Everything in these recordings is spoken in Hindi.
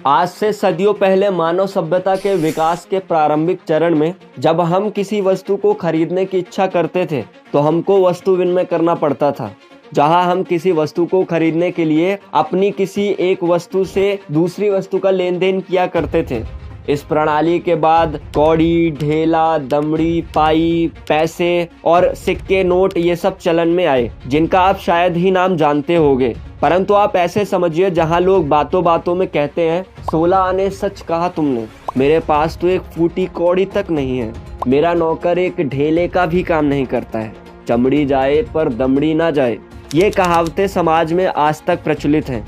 आज से सदियों पहले मानव सभ्यता के विकास के प्रारंभिक चरण में जब हम किसी वस्तु को खरीदने की इच्छा करते थे तो हमको वस्तु विनिमय करना पड़ता था, जहां हम किसी वस्तु को खरीदने के लिए अपनी किसी एक वस्तु से दूसरी वस्तु का लेन देन किया करते थे। इस प्रणाली के बाद कौड़ी, ढेला, दमड़ी, पाई, पैसे और सिक्के, नोट ये सब चलन में आए, जिनका आप शायद ही नाम जानते होंगे। परंतु आप ऐसे समझिए, जहां लोग बातों बातों में कहते हैं 16 आने सच कहा तुमने, मेरे पास तो एक फूटी कौड़ी तक नहीं है, मेरा नौकर एक ढेले का भी काम नहीं करता है, चमड़ी जाए पर दमड़ी ना जाए। ये कहावतें समाज में आज तक प्रचलित हैं।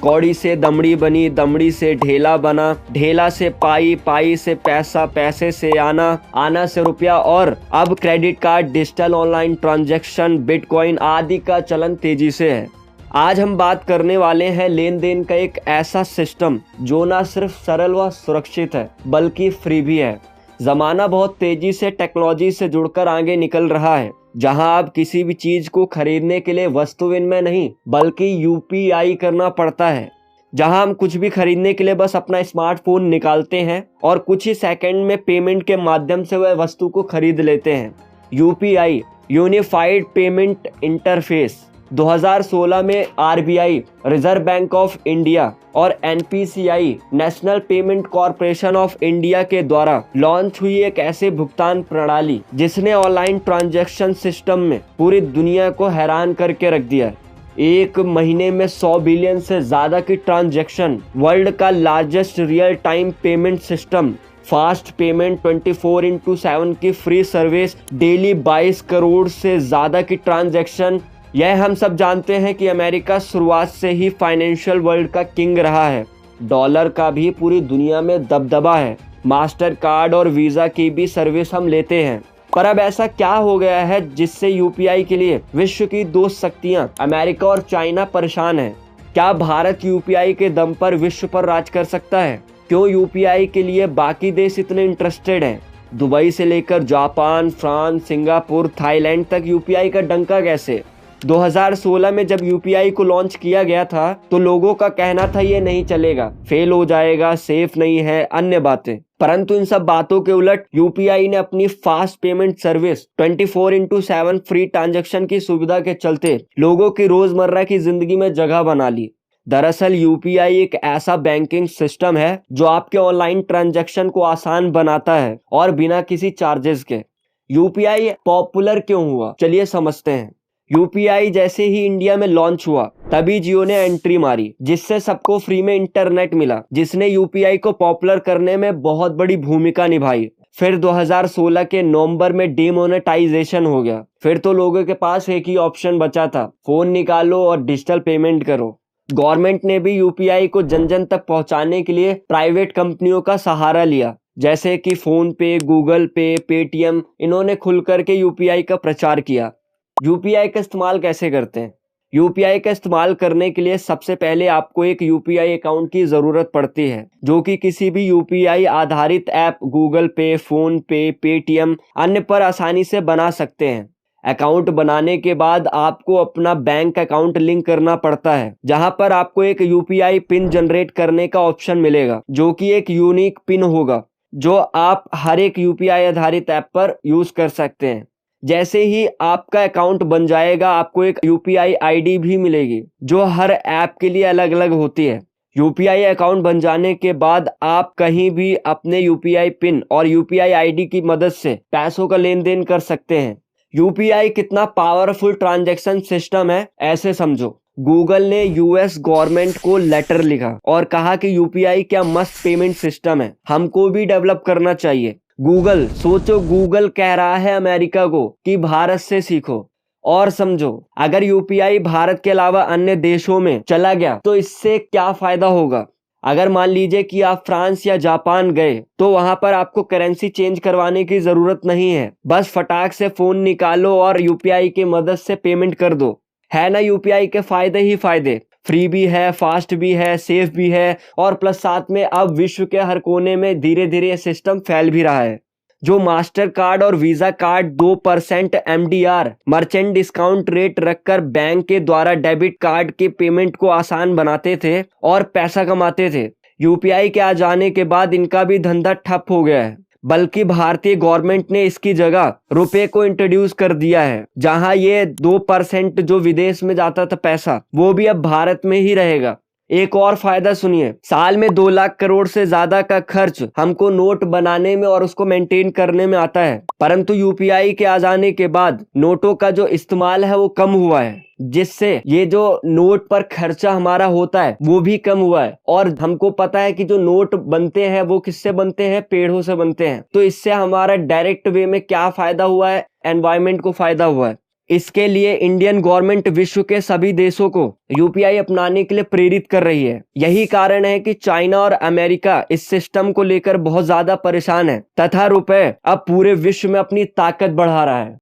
कौड़ी से दमड़ी बनी, दमड़ी से ढेला बना, ढेला से पाई, पाई से पैसा, पैसे से आना, आना से रुपया, और अब credit card, digital online transaction, bitcoin आदि का चलन तेजी से है। आज हम बात करने वाले हैं लेन देन का एक ऐसा सिस्टम जो ना सिर्फ सरल व सुरक्षित है बल्कि फ्री भी है। जमाना बहुत तेजी से टेक्नोलॉजी से जुड़कर आगे निकल रहा है, जहां अब किसी भी चीज को खरीदने के लिए वस्तु विनिमय नहीं बल्कि यूपीआई करना पड़ता है। जहां हम कुछ भी खरीदने के लिए बस अपना स्मार्टफोन निकालते हैं और कुछ ही सेकंड में पेमेंट के माध्यम से वह वस्तु को खरीद लेते हैं। यूपीआई यूनिफाइड पेमेंट इंटरफेस 2016 में RBI, Reserve Bank of India और NPCI, National Payment Corporation of India के द्वारा लॉन्च हुई एक ऐसे भुगतान प्रणाली जिसने ऑनलाइन ट्रांजैक्शन सिस्टम में पूरी दुनिया को हैरान करके रख दिया। एक महीने में 100 बिलियन से ज्यादा की ट्रांजैक्शन, वर्ल्ड का largest real time payment system, fast payment, 24/7 की फ्री सर्विस, डेली 22 करोड़ से ज्यादा की ट्रांजैक्शन। यह हम सब जानते हैं कि अमेरिका शुरुआत से ही फाइनेंशियल वर्ल्ड का किंग रहा है। डॉलर का भी पूरी दुनिया में दबदबा है। मास्टर कार्ड और वीजा की भी सर्विस हम लेते हैं। पर अब ऐसा क्या हो गया है जिससे यूपीआई के लिए विश्व की दो शक्तियां अमेरिका और चाइना परेशान है? क्या भारत यूपीआई के दम पर विश्व पर राज कर सकता है? क्यों यूपीआई के लिए बाकी देश इतने इंटरेस्टेड हैं? दुबई से लेकर जापान, फ्रांस, सिंगापुर, थाईलैंड तक यूपीआई का डंका कैसे? 2016 में जब यूपीआई को लॉन्च किया गया था तो लोगों का कहना था ये नहीं चलेगा, फेल हो जाएगा, सेफ नहीं है, अन्य बातें। परंतु इन सब बातों के उलट यूपीआई ने अपनी fast payment service, 24/7 free transaction की सुविधा के चलते लोगों की रोजमर्रा की जिंदगी में जगह बना ली। दरअसल यूपीआई एक ऐसा बैंकिंग सिस्टम है जो आपके ऑनलाइन ट्रांजैक्शन को आसान बनाता है और बिना किसी चार्जेस के। यूपीआई पॉपुलर क्यों हुआ, चलिए समझते हैं। यूपीआई जैसे ही इंडिया में लॉन्च हुआ तभी जियो ने एंट्री मारी, जिससे सबको फ्री में इंटरनेट मिला, जिसने यूपीआई को पॉपुलर करने में बहुत बड़ी भूमिका निभाई। फिर 2016 के नवंबर में डिमोनेटाइजेशन हो गया। फिर तो लोगों के पास एक ही ऑप्शन बचा था, फोन निकालो और डिजिटल पेमेंट करो। गवर्नमेंट ने भी यूपीआई को जन जन तक पहुंचाने के लिए प्राइवेट कंपनियों का सहारा लिया, जैसे कि फोन पे, गूगल पे, पेटीएम। इन्होंने खुल करके यूपीआई का प्रचार किया। यूपीआई का इस्तेमाल कैसे करते हैं? यूपीआई का इस्तेमाल करने के लिए सबसे पहले आपको एक यूपीआई अकाउंट की जरूरत पड़ती है, जो कि किसी भी यूपीआई आधारित ऐप, गूगल पे, फोन पे, पेटीएम अन्य पर आसानी से बना सकते हैं। अकाउंट बनाने के बाद आपको अपना बैंक अकाउंट लिंक करना पड़ता है, जहां पर आपको एक यूपीआई पिन जनरेट करने का ऑप्शन मिलेगा, जो कि एक यूनिक पिन होगा जो आप हर एक यूपीआई आधारित ऐप पर यूज कर सकते हैं। जैसे ही आपका अकाउंट बन जाएगा, आपको एक यूपीआई आईडी भी मिलेगी जो हर ऐप के लिए अलग अलग होती है। यूपीआई अकाउंट बन जाने के बाद आप कहीं भी अपने यूपीआई पिन और यूपीआई आईडी की मदद से पैसों का लेन देन कर सकते हैं। यूपीआई कितना पावरफुल ट्रांजैक्शन सिस्टम है, ऐसे समझो। गूगल ने यूएस गवर्नमेंट को लेटर लिखा और कहा कि यूपीआई क्या मस्त पेमेंट सिस्टम है, हमको भी डेवलप करना चाहिए। गूगल, सोचो, गूगल कह रहा है अमेरिका को कि भारत से सीखो। और समझो, अगर यूपीआई भारत के अलावा अन्य देशों में चला गया तो इससे क्या फायदा होगा? अगर मान लीजिए कि आप फ्रांस या जापान गए तो वहां पर आपको करेंसी चेंज करवाने की जरूरत नहीं है, बस फटाक से फोन निकालो और यूपीआई की मदद से पेमेंट कर दो। है ना यूपीआई के फायदे ही फायदे। फ्री भी है, फास्ट भी है, सेफ भी है, और प्लस साथ में अब विश्व के हर कोने में धीरे धीरे ये सिस्टम फैल भी रहा है। जो मास्टर कार्ड और visa card 2% MDR merchant discount rate रखकर बैंक के द्वारा डेबिट कार्ड के पेमेंट को आसान बनाते थे और पैसा कमाते थे, यूपीआई के आ जाने के बाद इनका भी धंधा ठप हो गया है, बल्कि भारतीय गवर्नमेंट ने इसकी जगह रुपए को इंट्रोड्यूस कर दिया है, जहां ये 2% जो विदेश में जाता था पैसा, वो भी अब भारत में ही रहेगा। एक और फायदा सुनिए, साल में 2 लाख करोड़ से ज्यादा का खर्च हमको नोट बनाने में और उसको मेंटेन करने में आता है, परंतु यूपीआई के आ जाने के बाद नोटों का जो इस्तेमाल है वो कम हुआ है, जिससे ये जो नोट पर खर्चा हमारा होता है वो भी कम हुआ है। और हमको पता है कि जो नोट बनते हैं वो किससे बनते हैं, पेड़ों से बनते हैं। तो इससे हमारा डायरेक्ट वे में क्या फायदा हुआ है, एनवायरमेंट को फायदा हुआ है। इसके लिए इंडियन गवर्नमेंट विश्व के सभी देशों को यूपीआई अपनाने के लिए प्रेरित कर रही है। यही कारण है कि चाइना और अमेरिका इस सिस्टम को लेकर बहुत ज्यादा परेशान है तथा रुपए अब पूरे विश्व में अपनी ताकत बढ़ा रहा है।